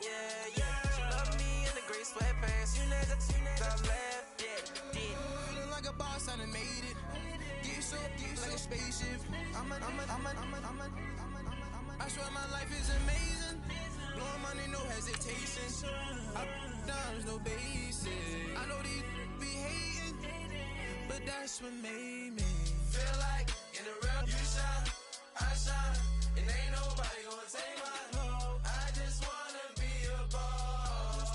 yeah, yeah. She love me in the gray sweatpants. You never left, yeah, did. Feeling like a boss, I done made it. Get so like a spaceship. I swear my life is amazing. Blowing money, no hesitation. Down, no basic. I know these be hating, but that's what made me feel like in the real you shine, I shine, and ain't nobody gonna take my home. I just wanna be a boss.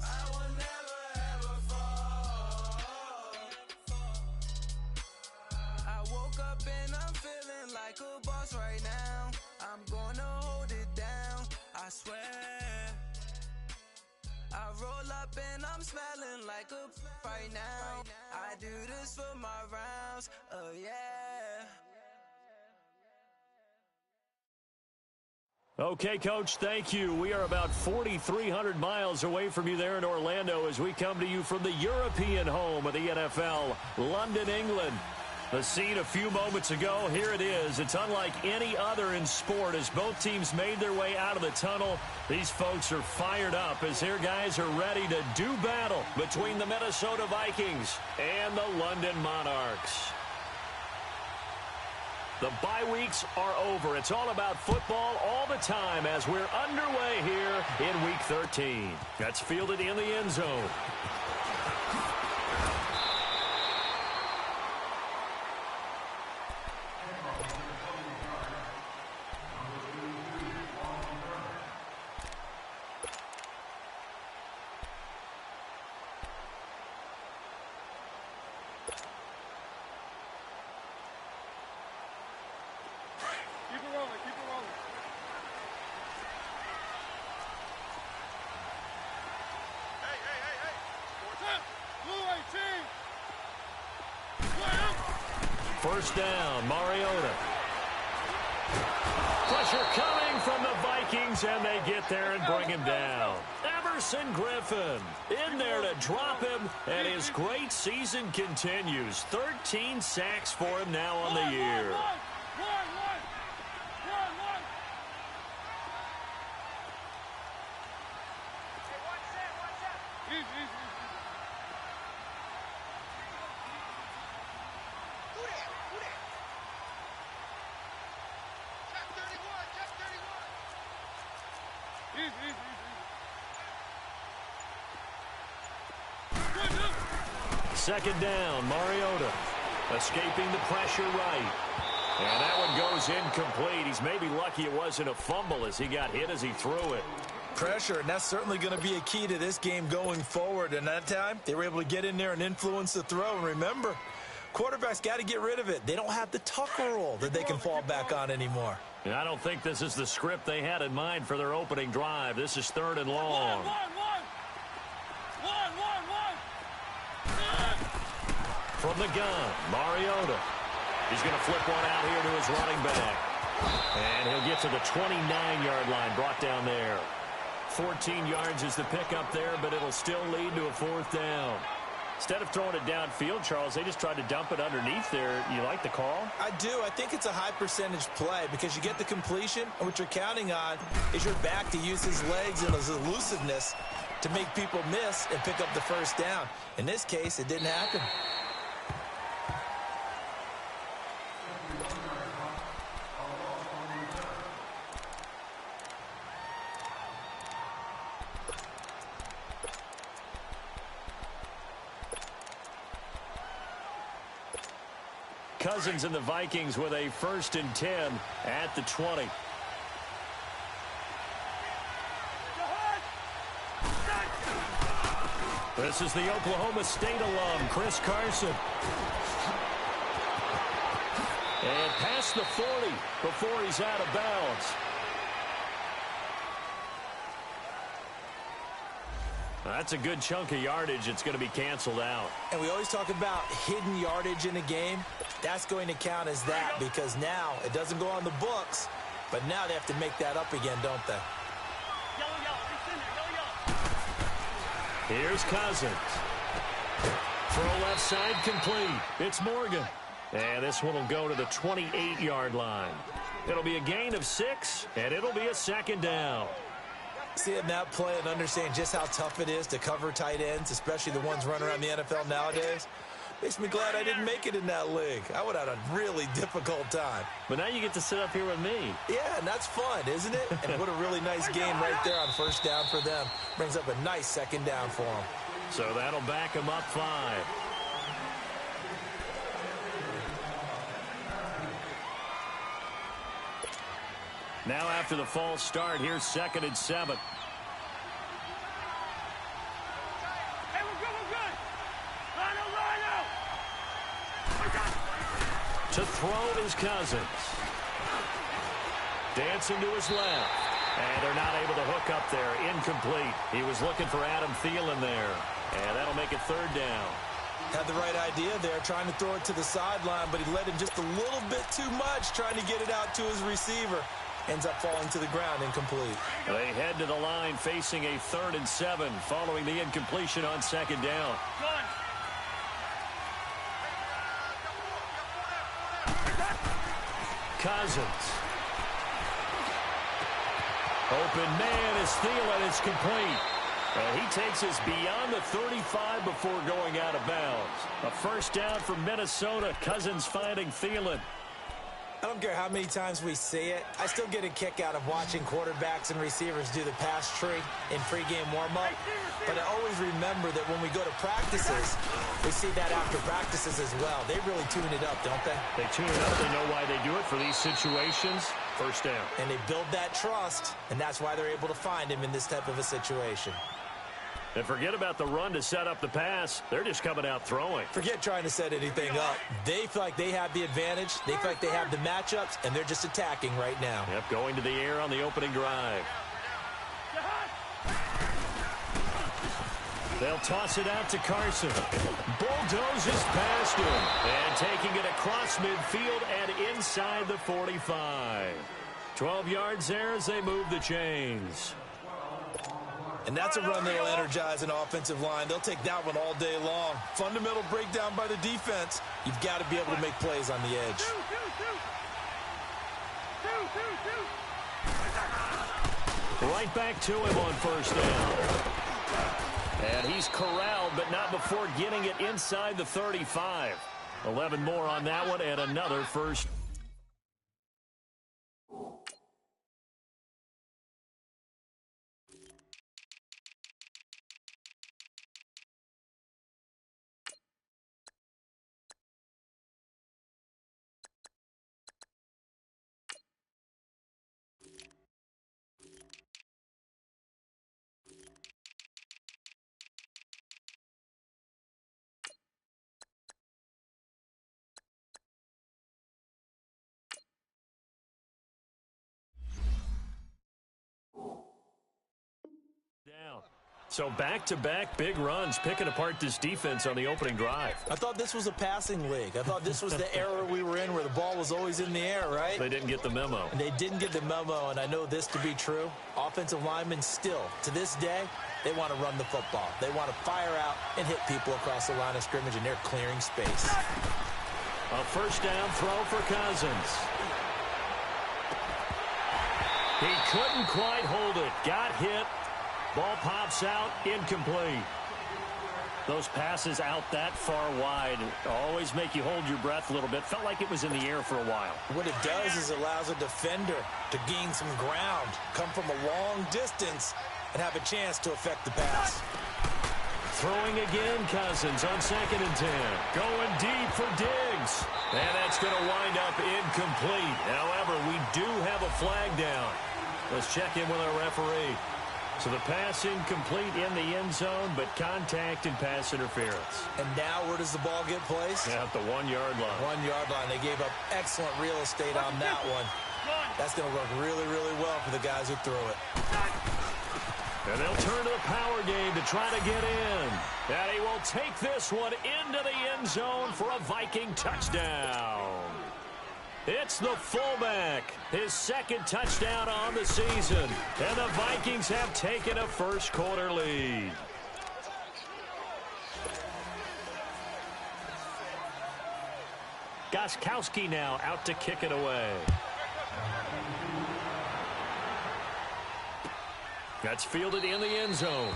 I will never ever fall. I woke up and I'm feeling like a boss right now. I'm gonna hold it down, I swear. I roll up and I'm smelling like a right now. I do this for my rounds, oh yeah. Okay, Coach, thank you. We are about 4,300 miles away from you there in Orlando as we come to you from the European home of the NFL, London, England. The scene a few moments ago, here it is. It's unlike any other in sport as both teams made their way out of the tunnel. These folks are fired up as their guys are ready to do battle between the Minnesota Vikings and the London Monarchs. The bye weeks are over. It's all about football all the time as we're underway here in Week 13. That's fielded in the end zone. First down, Mariota. Pressure coming from the Vikings, and they get there and bring him down. Everson Griffin in there to drop him, and his great season continues. 13 sacks for him now on the year. Second down, Mariota escaping the pressure right. And that one goes incomplete. He's maybe lucky it wasn't a fumble as he got hit as he threw it. Pressure, and that's certainly going to be a key to this game going forward. And that time, they were able to get in there and influence the throw. And remember, quarterbacks got to get rid of it. They don't have the Tucker rule that they can fall back on anymore. And I don't think this is the script they had in mind for their opening drive. This is third and long. From the gun, Mariota. He's going to flip one out here to his running back. And he'll get to the 29-yard line, brought down there. 14 yards is the pickup there, but it'll still lead to a fourth down. Instead of throwing it downfield, Charles, they just tried to dump it underneath there. You like the call? I do. I think it's a high-percentage play because you get the completion, and what you're counting on is your back to use his legs and his elusiveness to make people miss and pick up the first down. In this case, it didn't happen. Cousins and the Vikings with a 1st and 10 at the 20. This is the Oklahoma State alum, Chris Carson. And past the 40 before he's out of bounds. That's a good chunk of yardage. It's going to be canceled out. And we always talk about hidden yardage in a game. That's going to count as that because now it doesn't go on the books, but now they have to make that up again, don't they? Here's Cousins. Throw left side complete. It's Morgan. And this one will go to the 28-yard line. It'll be a gain of 6, and it'll be a second down. Seeing that play and understanding just how tough it is to cover tight ends, especially the ones running around the NFL nowadays, makes me glad I didn't make it in that league. I would have had a really difficult time. But now you get to sit up here with me. Yeah, and that's fun, isn't it? And what a really nice game right there on first down for them. Brings up a nice second down for them. So that'll back them up 5. Now after the false start, here's 2nd and 7. Hey, we're good. Line out. To throw is Cousins. Dancing to his left. And they're not able to hook up there. Incomplete. He was looking for Adam Thielen there. And that'll make it 3rd down. Had the right idea there, trying to throw it to the sideline, but he let him just a little bit too much, trying to get it out to his receiver. Ends up falling to the ground, incomplete. They head to the line facing a 3rd and 7 following the incompletion on 2nd down. Cousins. Open man is Thielen. It's complete. And he takes us beyond the 35 before going out of bounds. A first down for Minnesota. Cousins finding Thielen. I don't care how many times we see it. I still get a kick out of watching quarterbacks and receivers do the pass tree in pregame warm-up. But I always remember that when we go to practices, we see that after practices as well. They really tune it up, don't they? They tune it up. They know why they do it for these situations. First down. And they build that trust, and that's why they're able to find him in this type of a situation. And forget about the run to set up the pass. They're just coming out throwing. Forget trying to set anything up. They feel like they have the advantage. They feel like they have the matchups, and they're just attacking right now. Yep, going to the air on the opening drive. They'll toss it out to Carson. Bulldozes past him. And taking it across midfield and inside the 45. 12 yards there as they move the chains. And that's a run that'll energize an offensive line. They'll take that one all day long. Fundamental breakdown by the defense. You've got to be able to make plays on the edge. Right back to him on first down. And he's corralled, but not before getting it inside the 35. 11 more on that one and another first. So back-to-back big runs, picking apart this defense on the opening drive. I thought this was a passing league. I thought this was the era we were in where the ball was always in the air, right? They didn't get the memo. And they didn't get the memo, and I know this to be true. Offensive linemen still, to this day, they want to run the football. They want to fire out and hit people across the line of scrimmage, and they're clearing space. A first down throw for Cousins. He couldn't quite hold it. Got hit. Ball pops out, incomplete. Those passes out that far wide always make you hold your breath a little bit. Felt like it was in the air for a while. What it does is it allows a defender to gain some ground, come from a long distance, and have a chance to affect the pass. Throwing again, Cousins on 2nd and 10. Going deep for Diggs. And that's going to wind up incomplete. However, we do have a flag down. Let's check in with our referee. So the pass incomplete in the end zone, but contact and pass interference. And now where does the ball get placed? Yeah, at the 1 yard line. 1 yard line. They gave up excellent real estate on that one. That's going to work really, really well for the guys who threw it. And they'll turn to the power game to try to get in. And he will take this one into the end zone for a Viking touchdown. It's the fullback, his second touchdown on the season. And the Vikings have taken a first quarter lead. Gostkowski now out to kick it away. That's fielded in the end zone.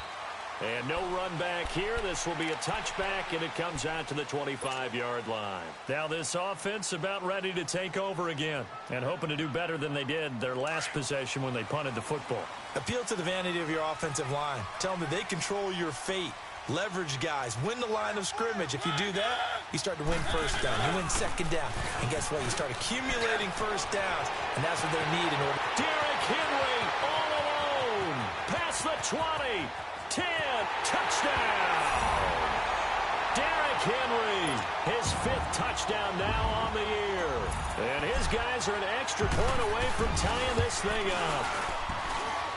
And no run back here. This will be a touchback, and it comes out to the 25-yard line. Now this offense about ready to take over again and hoping to do better than they did their last possession when they punted the football. Appeal to the vanity of your offensive line. Tell them that they control your fate. Leverage guys. Win the line of scrimmage. If you do that, you start to win first down. You win second down. And guess what? You start accumulating first downs, and that's what they need in order. Derrick Henry all alone. Past the 20. 10, touchdown! Derrick Henry, his 5th touchdown now on the year. And his guys are an extra point away from tying this thing up.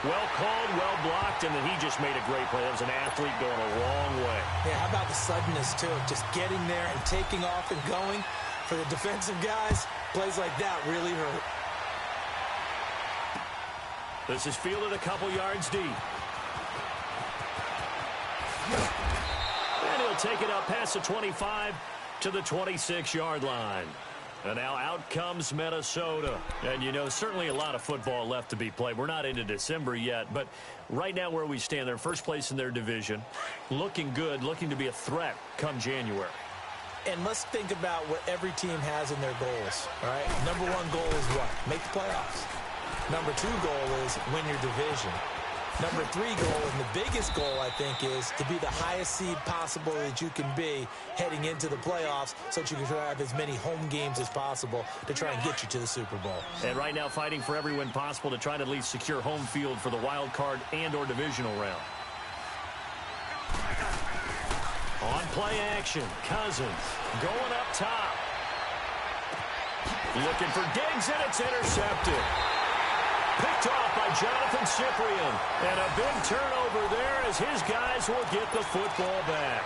Well called, well blocked, and then he just made a great play. That was an athlete going a long way. Yeah, how about the suddenness, too? Just getting there and taking off and going. For the defensive guys, plays like that really hurt. This is fielded a couple yards deep. And he'll take it up past the 25 to the 26-yard line. And now out comes Minnesota. And, you know, certainly a lot of football left to be played. We're not into December yet, but right now where we stand, they're first place in their division. Looking good, looking to be a threat come January. And let's think about what every team has in their goals, all right? Number 1 goal is what? Make the playoffs. Number 2 goal is win your division. Number 3 goal, and the biggest goal, I think, is to be the highest seed possible that you can be heading into the playoffs so that you can have as many home games as possible to try and get you to the Super Bowl. And right now fighting for every win possible to try to at least secure home field for the wild card and or divisional round. On play action, Cousins going up top. Looking for Diggs, and it's intercepted. Picked off by Jonathan Cyprien. And a big turnover there as his guys will get the football back.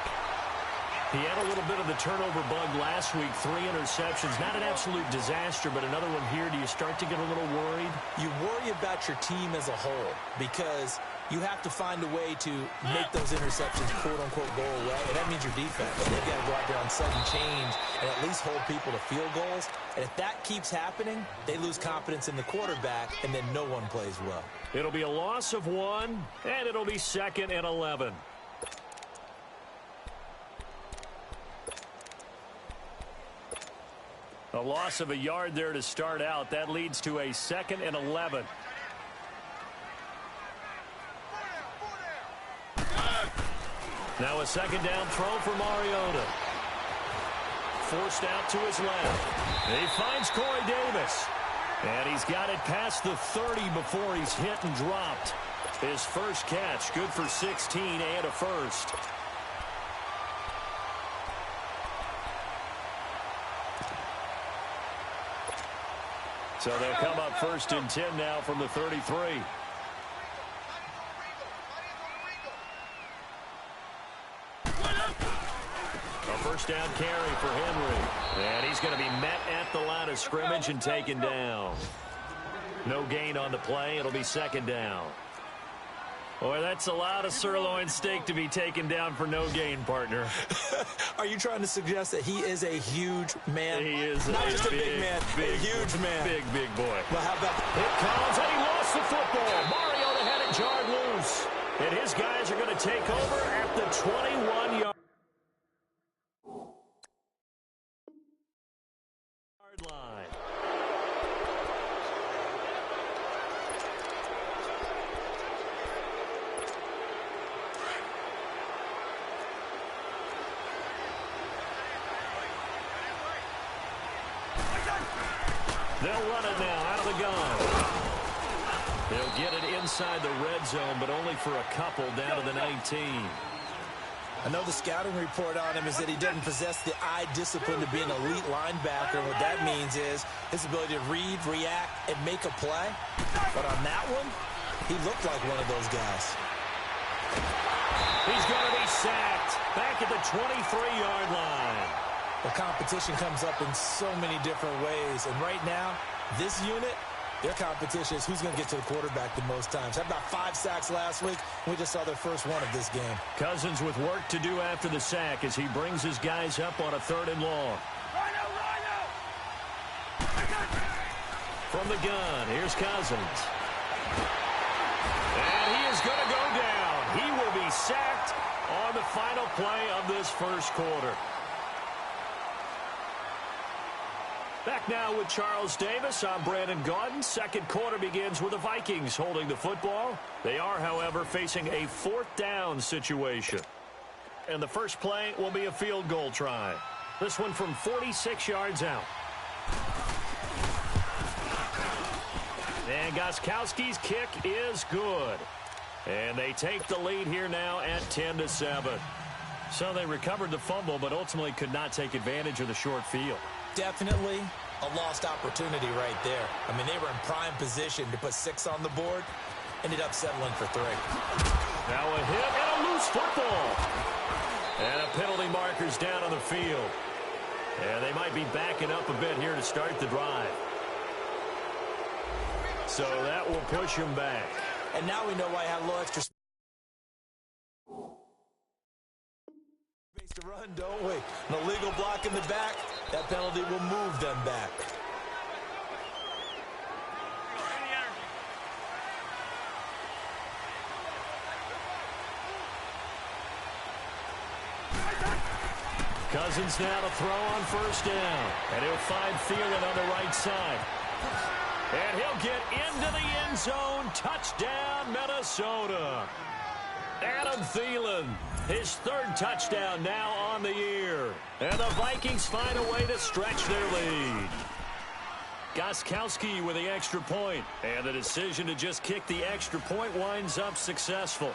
He had a little bit of the turnover bug last week, 3 interceptions. Not an absolute disaster, but another one here. Do you start to get a little worried? You worry about your team as a whole because you have to find a way to make those interceptions, quote-unquote, go away. And that means your defense. They've got to go out there on sudden change and at least hold people to field goals. And if that keeps happening, they lose confidence in the quarterback, and then no one plays well. It'll be a loss of 1, and it'll be 2nd and 11. A loss of a yard there to start out. That leads to a 2nd and 11. Now a 2nd down throw for Mariota. Forced out to his left. He finds Corey Davis. And he's got it past the 30 before he's hit and dropped. His first catch, good for 16 and a first. So they'll come up 1st and 10 now from the 33. A first down carry for Henry. And he's going to be met at the line of scrimmage and taken down. No gain on the play. It'll be 2nd down. Boy, that's a lot of sirloin steak to be taken down for no gain, partner. Are you trying to suggest that he is a huge man? He is not just a big man, a huge man. Big boy. Well, how about Here comes, and he lost the football. Mariota had it jarred loose. And his guys are going to take over at the 21-yard line. They'll run it now out of the gun. They'll get it inside the red zone, but only for a couple down to the 19. I know the scouting report on him is that he doesn't possess the eye discipline to be an elite linebacker. And what that means is his ability to read, react, and make a play. But on that one, he looked like one of those guys. He's going to be sacked back at the 23-yard line. The competition comes up in so many different ways. And right now, this unit, their competition is who's going to get to the quarterback the most times. Had about 5 sacks last week. We just saw their first one of this game. Cousins with work to do after the sack as he brings his guys up on a 3rd and long. From the gun, here's Cousins. And he is going final play of this first quarter. Back now with Charles Davis. I'm Brandon Gaudin. Second quarter begins with the Vikings holding the football. They are, however, facing a fourth down situation. And the first play will be a field goal try. This one from 46 yards out. And Gostkowski's kick is good. And they take the lead here now at 10-7. So they recovered the fumble, but ultimately could not take advantage of the short field. Definitely a lost opportunity right there. I mean, they were in prime position to put 6 on the board. Ended up settling for 3. Now a hit and a loose football. And a penalty marker's down on the field. And they might be backing up a bit here to start the drive. So that will push him back. And now we know why I had a little extra space to run, don't we? An illegal block in the back. That penalty will move them back. Cousins now to throw on first down. And he'll find Thielen on the right side. And he'll get into the end zone. Touchdown, Minnesota. Adam Thielen, his 3rd touchdown now on the year. And the Vikings find a way to stretch their lead. Gostkowski with the extra point. And the decision to just kick the extra point winds up successful.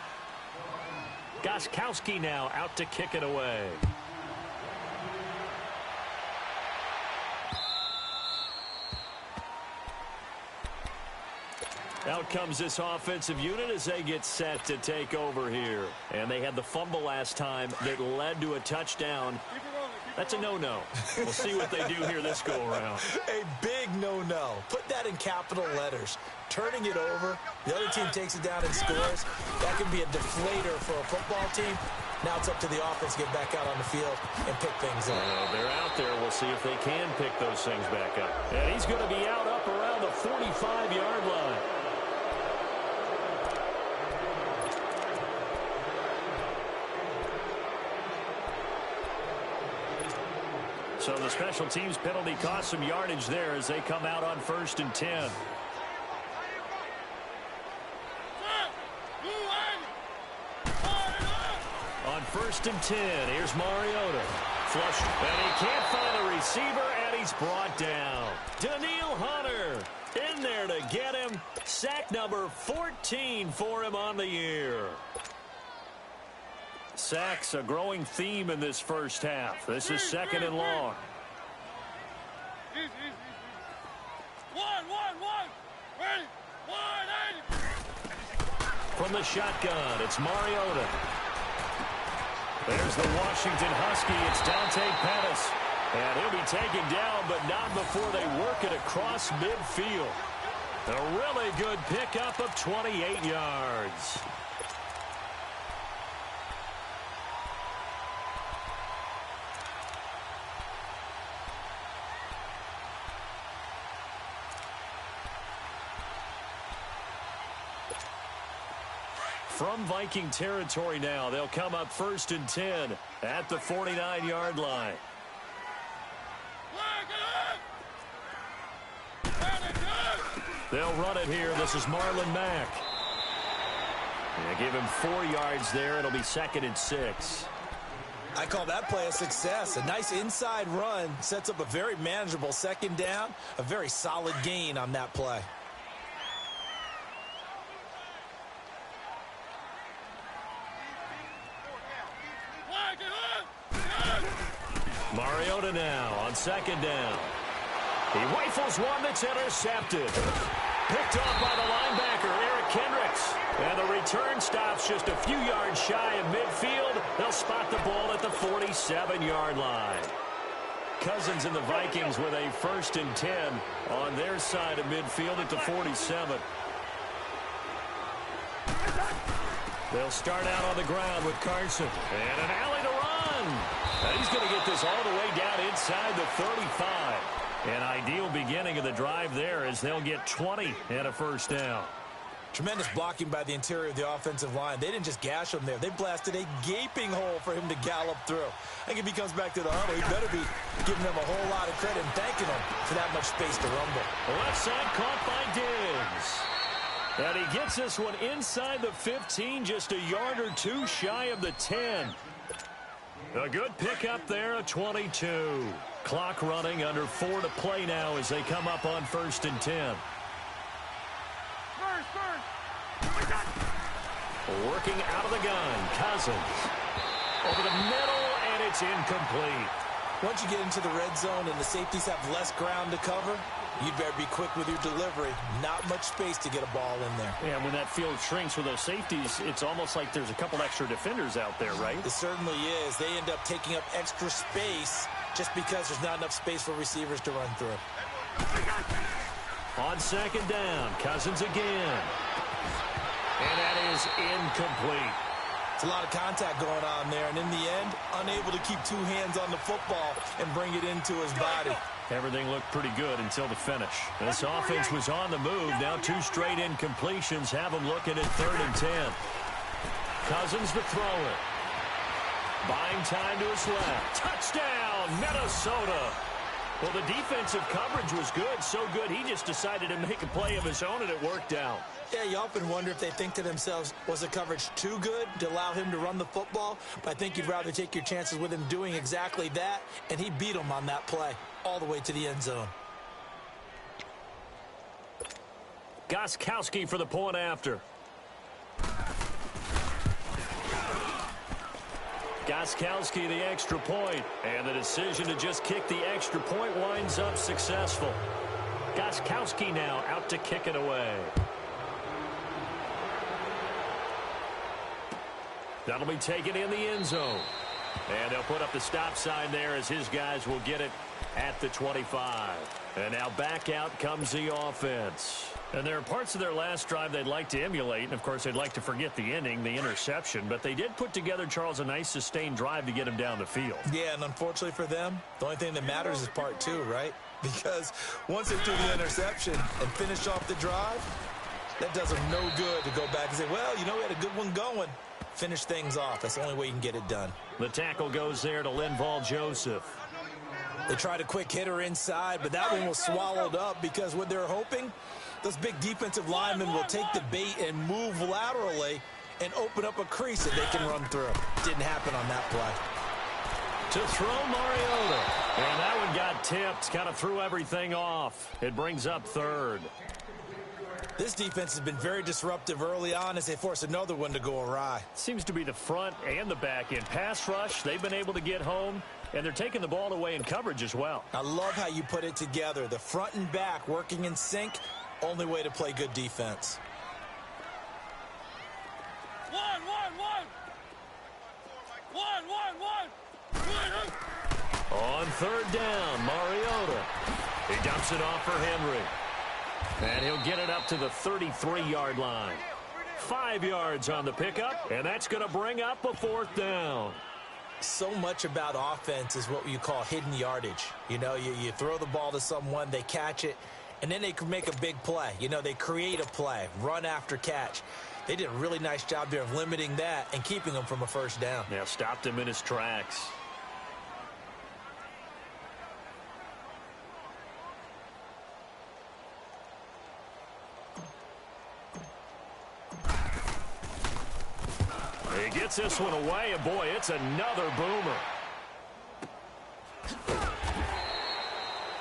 Gostkowski now out to kick it away. Out comes this offensive unit as they get set to take over here. And they had the fumble last time that led to a touchdown. That's a no-no. We'll see what they do here this go-around. A big no-no. Put that in capital letters. Turning it over, the other team takes it down and scores. That can be a deflator for a football team. Now it's up to the offense to get back out on the field and pick things up. They're out there. We'll see if they can pick those things back up. And he's going to be out up around the 45-yard line. So the special teams penalty cost some yardage there as they come out on 1st and 10. On 1st and 10, here's Mariota. Flushed, and he can't find a receiver, and he's brought down. Daniil Hunter in there to get him. Sack number 14 for him on the year. Sacks, a growing theme in this first half. This is 2nd and long. From the shotgun, it's Mariota. There's the Washington Husky. It's Dante Pettis. And he'll be taken down, but not before they work it across midfield. A really good pickup of 28 yards. From Viking territory now, they'll come up 1st and 10 at the 49-yard line. They'll run it here. This is Marlon Mack. They give him 4 yards there. It'll be 2nd and 6. I call that play a success. A nice inside run sets up a very manageable 2nd down. A very solid gain on that play. Mariota now on 2nd down. He rifles one that's intercepted. Picked off by the linebacker, Eric Kendricks. And the return stops just a few yards shy of midfield. They'll spot the ball at the 47-yard line. Cousins and the Vikings with a 1st and 10 on their side of midfield at the 47. They'll start out on the ground with Carson. And an alley to run. And he's going to get this all the way down inside the 35. An ideal beginning of the drive there as they'll get 20 and a 1st down. Tremendous blocking by the interior of the offensive line. They didn't just gash him there. They blasted a gaping hole for him to gallop through. I think if he comes back to the huddle, he better be giving them a whole lot of credit and thanking them for that much space to rumble. Left side caught by Diggs. And he gets this one inside the 15, just a yard or two shy of the 10. A good pickup there, a 22. Clock running, under 4 to play now as they come up on 1st and 10. Working out of the gun, Cousins. Over the middle, and it's incomplete. Once you get into the red zone and the safeties have less ground to cover, you'd better be quick with your delivery. Not much space to get a ball in there. Yeah, when that field shrinks with those safeties, it's almost like there's a couple extra defenders out there, right? It certainly is. They end up taking up extra space just because there's not enough space for receivers to run through. On 2nd down, Cousins again. And that is incomplete. It's a lot of contact going on there, and in the end, unable to keep 2 hands on the football and bring it into his body. Everything looked pretty good until the finish. This offense was on the move. Now 2 straight incompletions have them looking at 3rd and 10. Cousins to throw it. Buying time to his left. Touchdown, Minnesota. Well, the defensive coverage was good, so good he just decided to make a play of his own, and it worked out. Yeah, you often wonder if they think to themselves, was the coverage too good to allow him to run the football? But I think you'd rather take your chances with him doing exactly that, and he beat him on that play all the way to the end zone. Gostkowski for the point after. Gostkowski the extra point, and the decision to just kick the extra point winds up successful. Gostkowski now out to kick it away. That'll be taken in the end zone. And they'll put up the stop sign there as his guys will get it at the 25. And now back out comes the offense. And there are parts of their last drive they'd like to emulate. And, of course, they'd like to forget the inning, the interception. But they did put together, Charles, a nice sustained drive to get him down the field. Yeah, and unfortunately for them, the only thing that matters is part 2, right? Because once they do the interception and finish off the drive, that does them no good to go back and say, well, you know, we had a good one going. Finish things off. That's the only way you can get it done. The tackle goes there to Linval Joseph. They tried a quick hitter inside, but that one was swallowed up because what they're hoping, those big defensive linemen will take the bait and move laterally and open up a crease that they can run through. Didn't happen on that play. To throw Mariota. And that one got tipped, kind of threw everything off. It brings up 3rd. This defense has been very disruptive early on as they force another one to go awry. Seems to be the front and the back end. Pass rush, they've been able to get home, and they're taking the ball away in coverage as well. I love how you put it together. The front and back working in sync, only way to play good defense. On 3rd down, Mariota. He dumps it off for Henry. And he'll get it up to the 33-yard line. 5 yards on the pickup, and that's going to bring up a 4th down. So much about offense is what you call hidden yardage. You know, you throw the ball to someone, they catch it, and then they can make a big play. You know, they create a play, run after catch. They did a really nice job there of limiting that and keeping him from a 1st down. Yeah, stopped him in his tracks. He gets this one away, and boy, it's another boomer.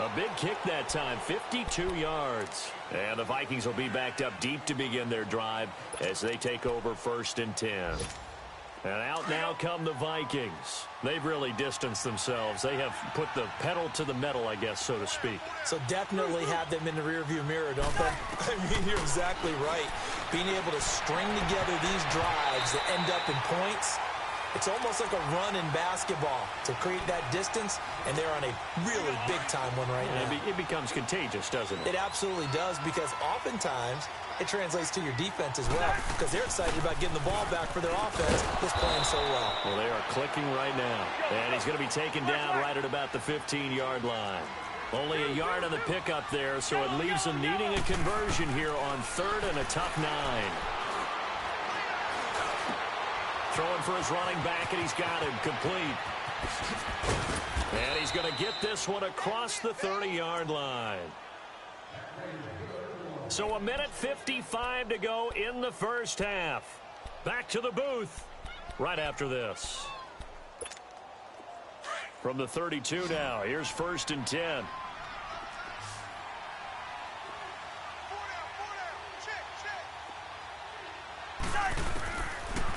A big kick that time, 52 yards. And the Vikings will be backed up deep to begin their drive as they take over 1st and 10. And out now come the Vikings. They've really distanced themselves. They have put the pedal to the metal, I guess, so to speak. So definitely have them in the rearview mirror, don't they? I mean, you're exactly right. Being able to string together these drives that end up in points, it's almost like a run in basketball to create that distance, and they're on a really big-time one right now. It becomes contagious, doesn't it? It absolutely does, because oftentimes it translates to your defense as well, because they're excited about getting the ball back for their offense that's playing so well. Well, they are clicking right now, and he's going to be taken down right at about the 15-yard line. Only a yard on the pickup there, so it leaves them needing a conversion here on 3rd and a tough 9. Throwing for his running back, and he's got him complete. And he's going to get this one across the 30-yard line. So 1:55 to go in the first half. Back to the booth right after this. From the 32 now, here's 1st and 10.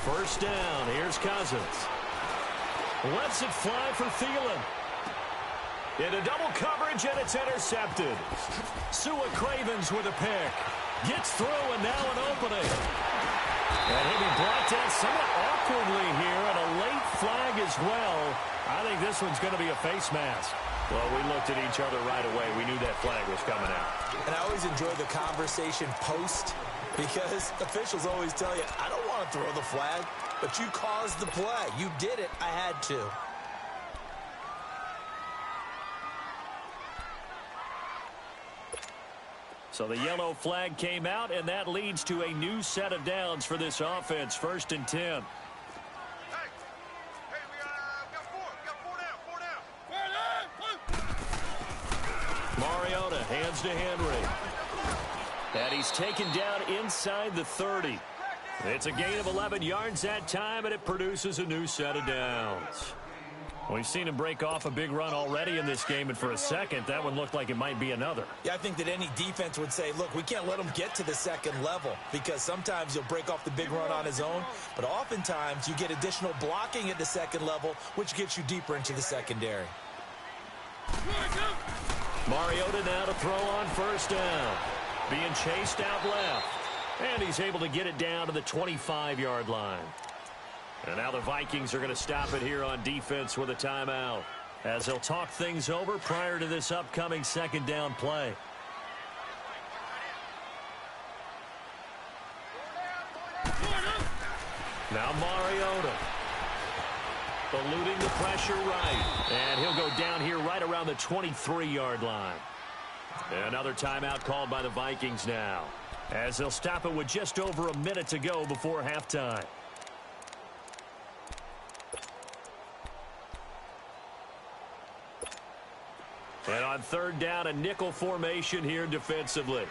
First down, here's Cousins. Lets it fly for Thielen. Into double coverage, and it's intercepted. Sua Cravens with a pick. Gets through, and now an opening. And he'll be brought down somewhat awkwardly here, and a late flag as well. I think this one's going to be a face mask. Well, we looked at each other right away. We knew that flag was coming out. And I always enjoy the conversation post, because officials always tell you, I don't want to throw the flag, but you caused the play. You did it. I had to. So the yellow flag came out, and that leads to a new set of downs for this offense. 1st and 10. Hey, we got 4. We got 4 down. Mariota hands to Henry. And he's taken down inside the 30. It's a gain of 11 yards that time, and it produces a new set of downs. We've seen him break off a big run already in this game, and for a second, that one looked like it might be another. Yeah, I think that any defense would say, look, we can't let him get to the second level, because sometimes he'll break off the big run on his own, but oftentimes you get additional blocking at the second level, which gets you deeper into the secondary. Mariota now to throw on 1st down. Being chased out left, and he's able to get it down to the 25-yard line. And now the Vikings are going to stop it here on defense with a timeout, as they'll talk things over prior to this upcoming 2nd down play. Now Mariota eluding the pressure right, and he'll go down here right around the 23-yard line. Another timeout called by the Vikings now, as they'll stop it with just over a minute to go before halftime. And on 3rd down, a nickel formation here defensively.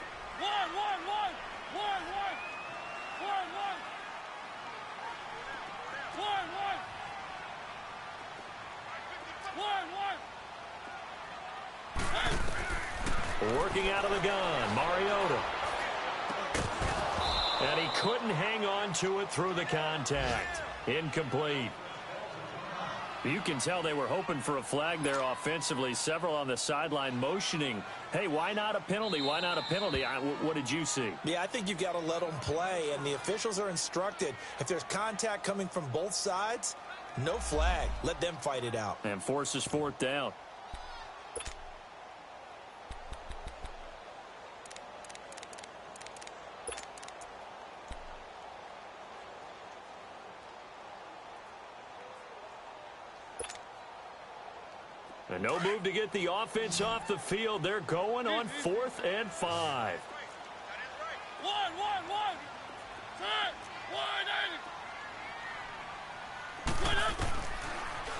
Working out of the gun, Mariota. And he couldn't hang on to it through the contact. Incomplete. You can tell they were hoping for a flag there offensively. Several on the sideline motioning, hey, why not a penalty? Why not a penalty? What did you see? Yeah, I think you've got to let them play, and the officials are instructed, if there's contact coming from both sides, no flag. Let them fight it out. And forces 4th down. And no move to get the offense off the field. They're going on 4th and 5.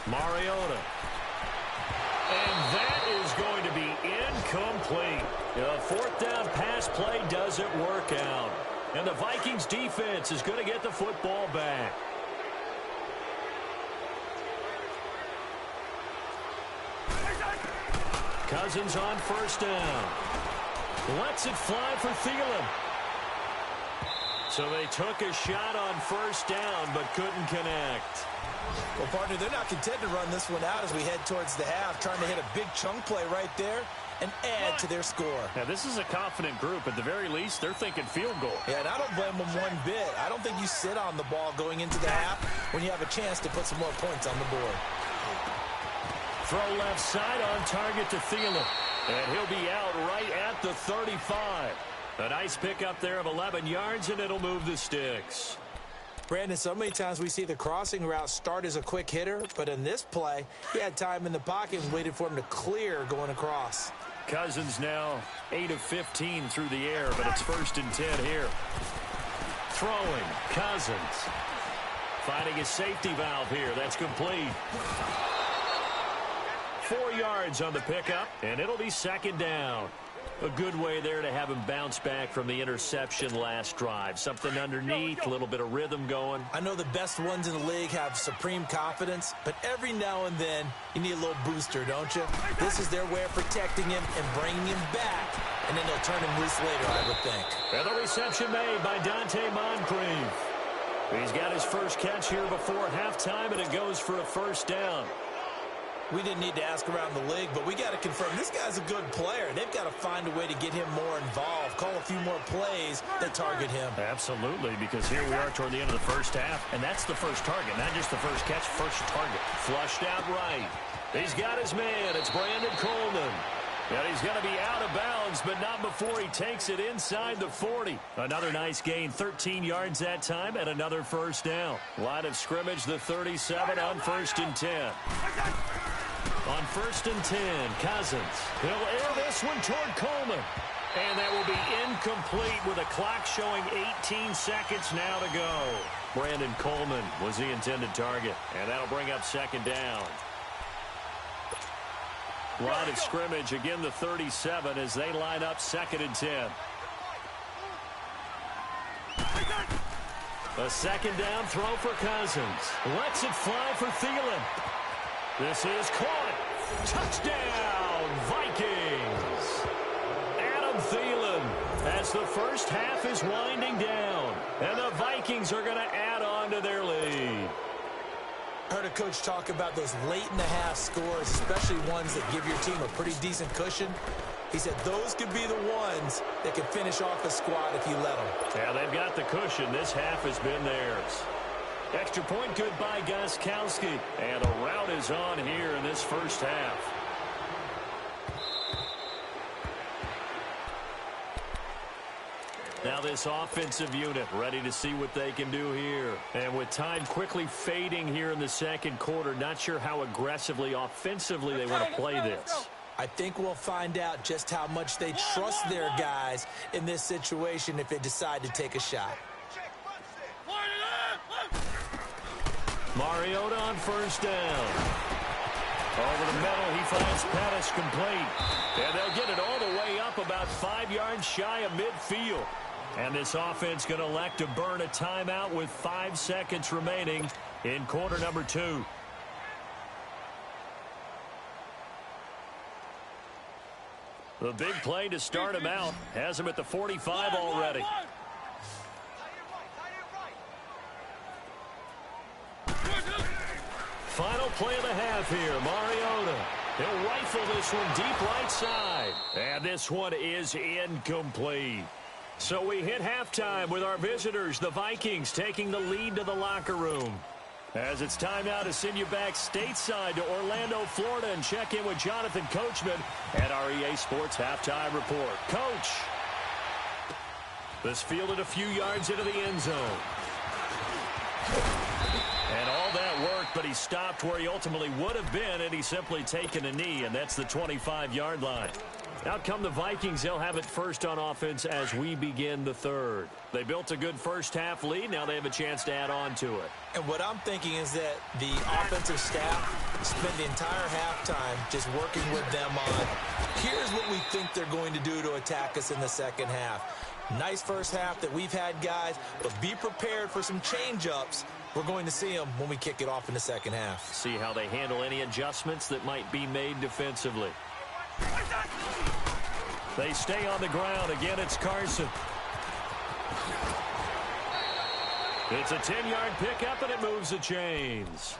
Mariota. And that is going to be incomplete. The 4th down pass play doesn't work out. And the Vikings defense is going to get the football back. Cousins on 1st down. Lets it fly for Thielen. So they took a shot on 1st down, but couldn't connect. Well, partner, they're not content to run this one out as we head towards the half, trying to hit a big chunk play right there and add to their score. Now, this is a confident group. At the very least, they're thinking field goal. Yeah, and I don't blame them one bit. I don't think you sit on the ball going into the half when you have a chance to put some more points on the board. Throw left side on target to Thielen. And he'll be out right at the 35. A nice pickup there of 11 yards, and it'll move the sticks. Brandon, so many times we see the crossing route start as a quick hitter, but in this play, he had time in the pocket and waited for him to clear going across. Cousins now 8 of 15 through the air, but it's 1st and 10 here. Throwing, Cousins. Finding a safety valve here. That's complete. 4 yards on the pickup, and it'll be 2nd down. A good way there to have him bounce back from the interception last drive. Something underneath, a little bit of rhythm going. I know the best ones in the league have supreme confidence, but every now and then you need a little booster, don't you? This is their way of protecting him and bringing him back, and then they'll turn him loose later, I would think. And the reception made by Dante Moncrief. He's got his first catch here before halftime, and it goes for a 1st down. We didn't need to ask around the league, but we got to confirm this guy's a good player. They've got to find a way to get him more involved, call a few more plays that target him. Absolutely, because here we are toward the end of the first half, and that's the first target, not just the first catch, first target. Flushed out right. He's got his man. It's Brandon Coleman. And he's going to be out of bounds, but not before he takes it inside the 40. Another nice gain, 13 yards that time, and another 1st down. Line of scrimmage, the 37 on 1st and 10. On 1st and 10, Cousins. He'll air this one toward Coleman. And that will be incomplete with a clock showing 18 seconds now to go. Brandon Coleman was the intended target, and that'll bring up 2nd down. Line of scrimmage, again the 37 as they line up 2nd and 10. A 2nd down throw for Cousins. Lets it fly for Thielen. This is caught. Touchdown, Vikings. Adam Thielen as the first half is winding down. And the Vikings are going to add on to their lead. I heard a coach talk about those late-in-the-half scores, especially ones that give your team a pretty decent cushion. He said those could be the ones that could finish off a squad if you let them. Yeah, they've got the cushion. This half has been theirs. Extra point good by Gostkowski. And a rout is on here in this first half. Now this offensive unit ready to see what they can do here. And with time quickly fading here in the 2nd quarter, not sure how aggressively, offensively they want to play this. I think we'll find out just how much they trust their guys in this situation if they decide to take a shot. Mariota on 1st down. Over the middle, he finds Pettis complete. And they'll get it all the way up about 5 yards shy of midfield. And this offense going to elect to burn a timeout with 5 seconds remaining in quarter number 2. The big play to start him out has him at the 45 already. Final play of the half here, Mariota. He'll rifle this one deep right side. And this one is incomplete. So we hit halftime with our visitors, the Vikings, taking the lead to the locker room. As it's time now to send you back stateside to Orlando, Florida, and check in with Jonathan Coachman at our EA Sports Halftime Report. Coach, this fielded a few yards into the end zone. And all that worked, but he stopped where he ultimately would have been, and he's simply taken a knee, and that's the 25-yard line. Out come the Vikings. They'll have it first on offense as we begin the 3rd. They built a good first-half lead. Now they have a chance to add on to it. And what I'm thinking is that the offensive staff spent the entire halftime just working with them on, here's what we think they're going to do to attack us in the 2nd half. Nice first half that we've had, guys, but be prepared for some change-ups. We're going to see them when we kick it off in the 2nd half. See how they handle any adjustments that might be made defensively. They stay on the ground. Again, it's Carson. It's a 10-yard pickup, and it moves the chains.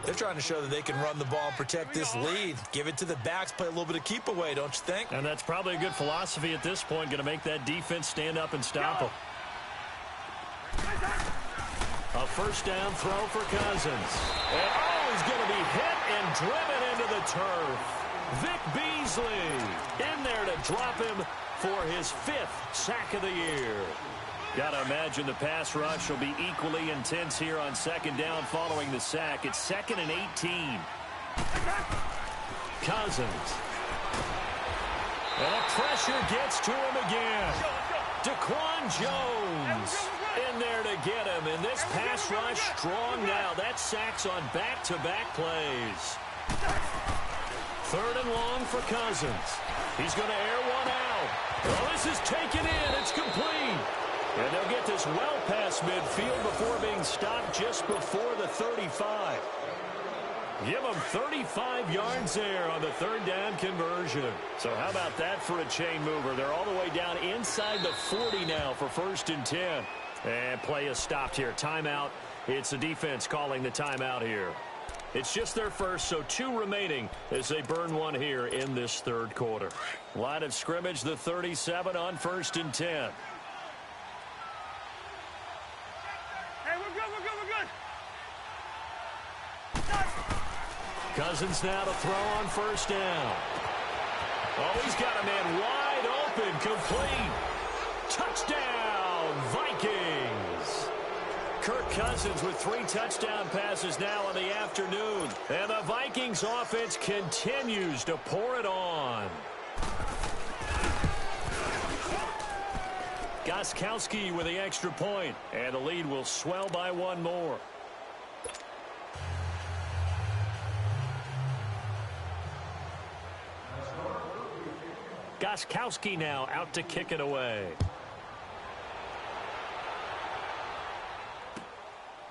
They're trying to show that they can run the ball and protect this lead. Give it to the backs, play a little bit of keep away, don't you think? And that's probably a good philosophy at this point, going to make that defense stand up and stop them. A first down throw for Cousins. And he's going to be hit and driven into the turf. Vic Beasley in there to drop him for his 5th sack of the year. Got to imagine the pass rush will be equally intense here on 2nd down following the sack. It's 2nd and 18. Cousins. And the pressure gets to him again. Daquan Jones in there to get him. And this pass rush strong now. That's sacks on back-to-back plays. 3rd and long for Cousins. He's going to air one out. Oh, this is taken in. It's complete. And they'll get this well past midfield before being stopped just before the 35. Give them 35 yards there on the 3rd down conversion. So how about that for a chain mover? They're all the way down inside the 40 now for 1st and 10. And play is stopped here. Timeout. It's the defense calling the timeout here. It's just their first, so 2 remaining as they burn one here in this 3rd quarter. Line of scrimmage, the 37 on 1st and 10. Hey, we're good, we're good, we're good. Cousins now to throw on 1st down. Oh, he's got a man wide open, complete. Touchdown, Vikings. Kirk Cousins with 3 touchdown passes now in the afternoon. And the Vikings offense continues to pour it on. Gostkowski with the extra point. And the lead will swell by 1 more. Gostkowski now out to kick it away.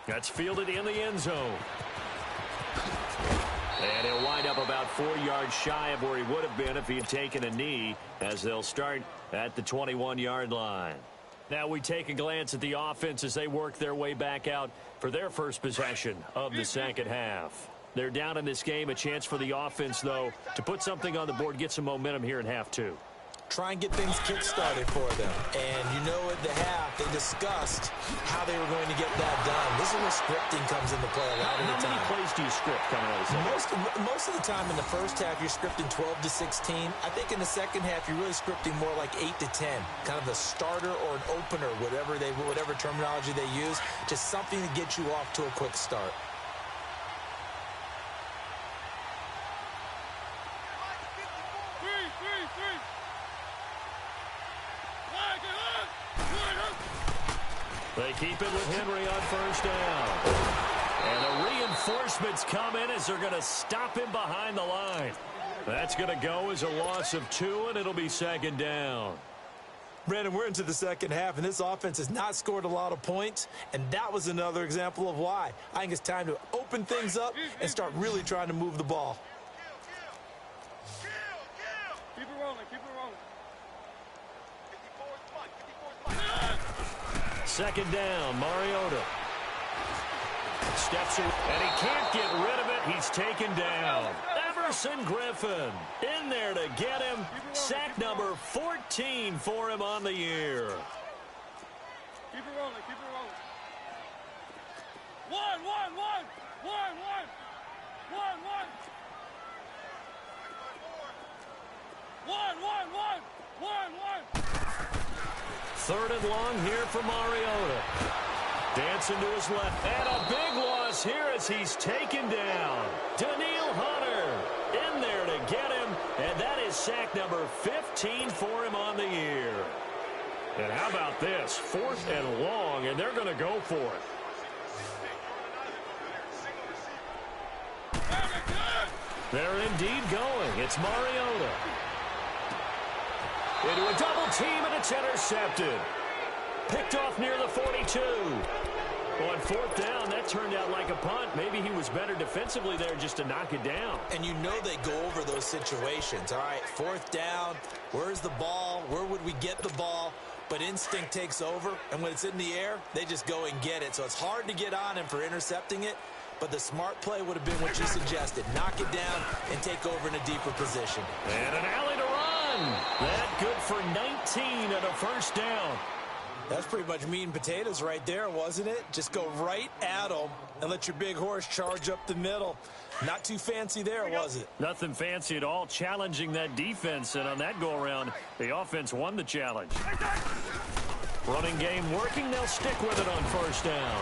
That's fielded in the end zone. And he'll wind up about 4 yards shy of where he would have been if he had taken a knee, as they'll start at the 21-yard line. Now we take a glance at the offense as they work their way back out for their first possession of the 2nd half. They're down in this game. A chance for the offense, though, to put something on the board, get some momentum here in half 2. Try and get things kick-started for them. And you know at the half, they discussed how they were going to get that done. This is where scripting comes into play a lot of the time. How many plays do you script coming out of the second? Most of the time in the first half, you're scripting 12 to 16. I think in the second half, you're really scripting more like 8 to 10. Kind of a starter or an opener, whatever terminology they use. Just something to get you off to a quick start. They keep it with Henry on 1st down. And the reinforcements come in as they're going to stop him behind the line. That's going to go as a loss of 2, and it'll be 2nd down. Brandon, we're into the second half, and this offense has not scored a lot of points, and that was another example of why. I think it's time to open things up and start really trying to move the ball. Keep it rolling, keep it rolling. 2nd down, Mariota. Steps in, and he can't get rid of it. He's taken down. Everson Griffin in there to get him. Sack number 14 for him on the year. Keep it rolling, keep it rolling. One. 3rd and long here for Mariota. Dancing to his left. And a big loss here as he's taken down. Daniil Hunter in there to get him. And that is sack number 15 for him on the year. And how about this? 4th and long, and they're going to go for it. They're indeed going. It's Mariota. Into a double team, and it's intercepted. Picked off near the 42. On 4th down, that turned out like a punt. Maybe he was better defensively there just to knock it down. And you know they go over those situations. All right, 4th down, where's the ball? Where would we get the ball? But instinct takes over, and when it's in the air, they just go and get it. So it's hard to get on him for intercepting it, but the smart play would have been what you suggested. Knock it down and take over in a deeper position. And an alley to run. That good for 19 and a 1st down. That's pretty much meat and potatoes right there, wasn't it? Just go right at them and let your big horse charge up the middle. Not too fancy there, was it? Nothing fancy at all, challenging that defense. And on that go-around, the offense won the challenge. Running game working. They'll stick with it on 1st down.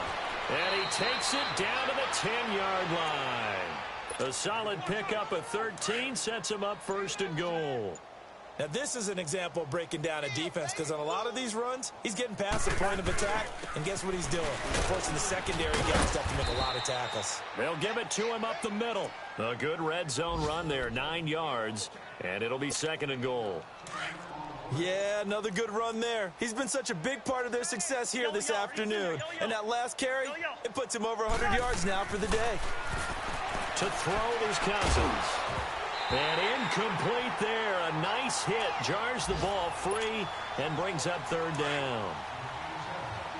And he takes it down to the 10-yard line. A solid pickup of 13 sets him up 1st and goal. Now, this is an example of breaking down a defense because on a lot of these runs, he's getting past the point of attack, and guess what he's doing? Forcing the secondary guys to have to make a lot of tackles. They'll give it to him up the middle. A good red zone run there, 9 yards, and it'll be 2nd and goal. Yeah, another good run there. He's been such a big part of their success here this afternoon. And that last carry, it puts him over 100 yards now for the day. To throw is Cousins. And incomplete there. A nice hit. Jars the ball free and brings up 3rd down.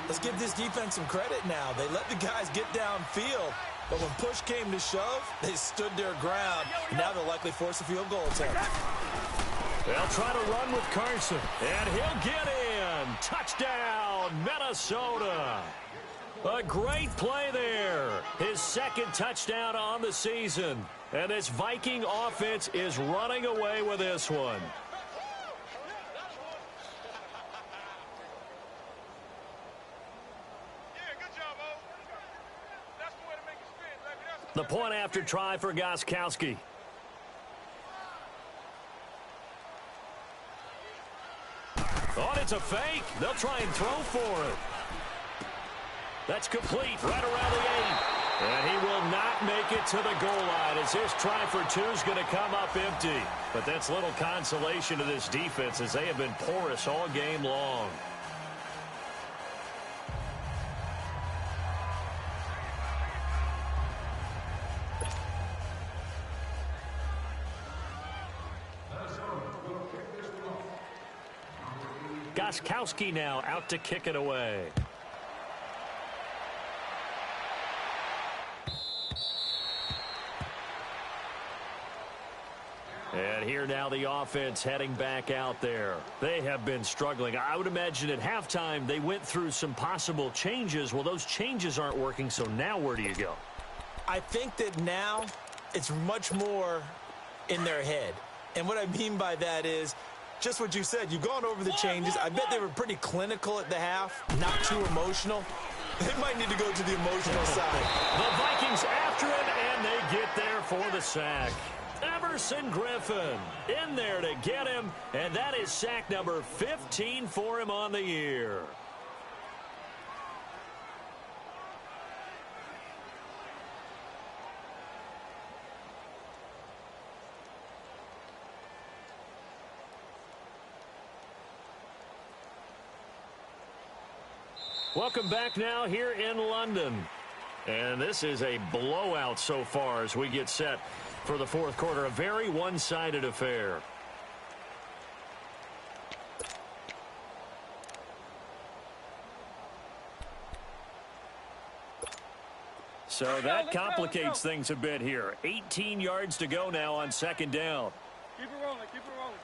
Let's give this defense some credit now. They let the guys get downfield. But when push came to shove, they stood their ground. And now they'll likely force a field goal attempt. They'll try to run with Carson. And he'll get in. Touchdown, Minnesota. A great play there. His 2nd touchdown on the season. And this Viking offense is running away with this one. The point after try for Gostkowski. Oh, it's a fake. They'll try and throw for it. That's complete right around the 8. And he will not make it to the goal line as this try for 2 is going to come up empty. But that's little consolation to this defense as they have been porous all game long. Gostkowski now out to kick it away. And here now the offense heading back out there. They have been struggling. I would imagine at halftime they went through some possible changes. Well, those changes aren't working, so now where do you go? I think that now it's much more in their head. And what I mean by that is just what you said. You've gone over the changes. I bet they were pretty clinical at the half, not too emotional. They might need to go to the emotional side. The Vikings after it, and they get there for the sack. Everson Griffin in there to get him, and that is sack number 15 for him on the year. Welcome back now here in London. And this is a blowout so far as we get set for the 4th quarter. A very one-sided affair. So that complicates things a bit here. 18 yards to go now on 2nd down. Keep it rolling, keep it rolling.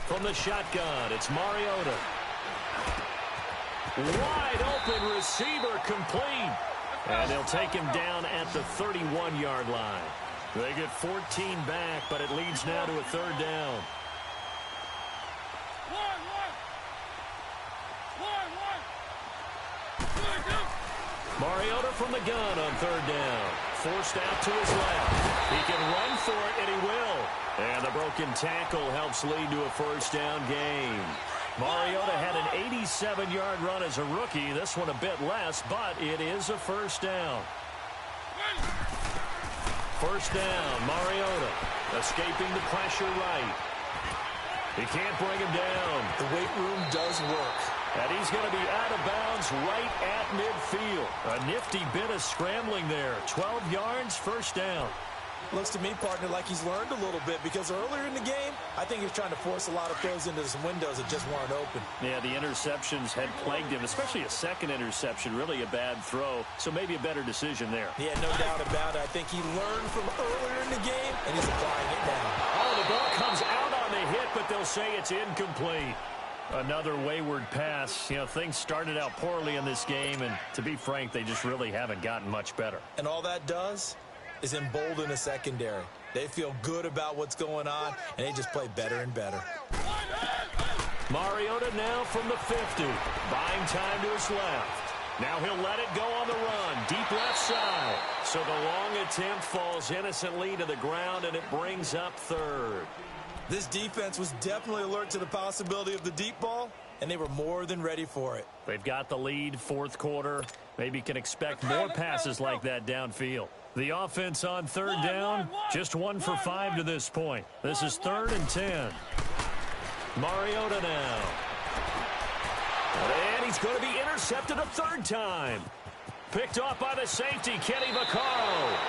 From the shotgun, it's Mariota. Wide open receiver complete. And they'll take him down at the 31-yard line. They get 14 back, but it leads now to a 3rd down. Mariota from the gun on 3rd down. Forced out to his left. He can run for it, and he will. And the broken tackle helps lead to a 1st down gain. Mariota had an 87-yard run as a rookie. This one a bit less, but it is a 1st down. 1st down, Mariota escaping the pressure right. He can't bring him down. The weight room does work. And he's going to be out of bounds right at midfield. A nifty bit of scrambling there. 12 yards, 1st down. Looks to me, partner, like he's learned a little bit because earlier in the game, I think he was trying to force a lot of throws into some windows that just weren't open. Yeah, the interceptions had plagued him, especially a 2nd interception, really a bad throw, so maybe a better decision there. Yeah, no doubt about it. I think he learned from earlier in the game, and he's applying it now. Oh, the ball comes out on the hit, but they'll say it's incomplete. Another wayward pass. You know, things started out poorly in this game, and to be frank, they just really haven't gotten much better. And all that does is embolden a secondary. They feel good about what's going on, and they just play better and better. Mariota now from the 50. Buying time to his left. Now he'll let it go on the run. Deep left side. So the long attempt falls innocently to the ground, and it brings up 3rd. This defense was definitely alert to the possibility of the deep ball, and they were more than ready for it. They've got the lead, fourth quarter. Maybe can expect more passes like that downfield. The offense on third down, just 1 for 5 to this point. This is 3rd and 10. Mariota now. And he's going to be intercepted a third time. Picked off by the safety, Kenny Vaccaro.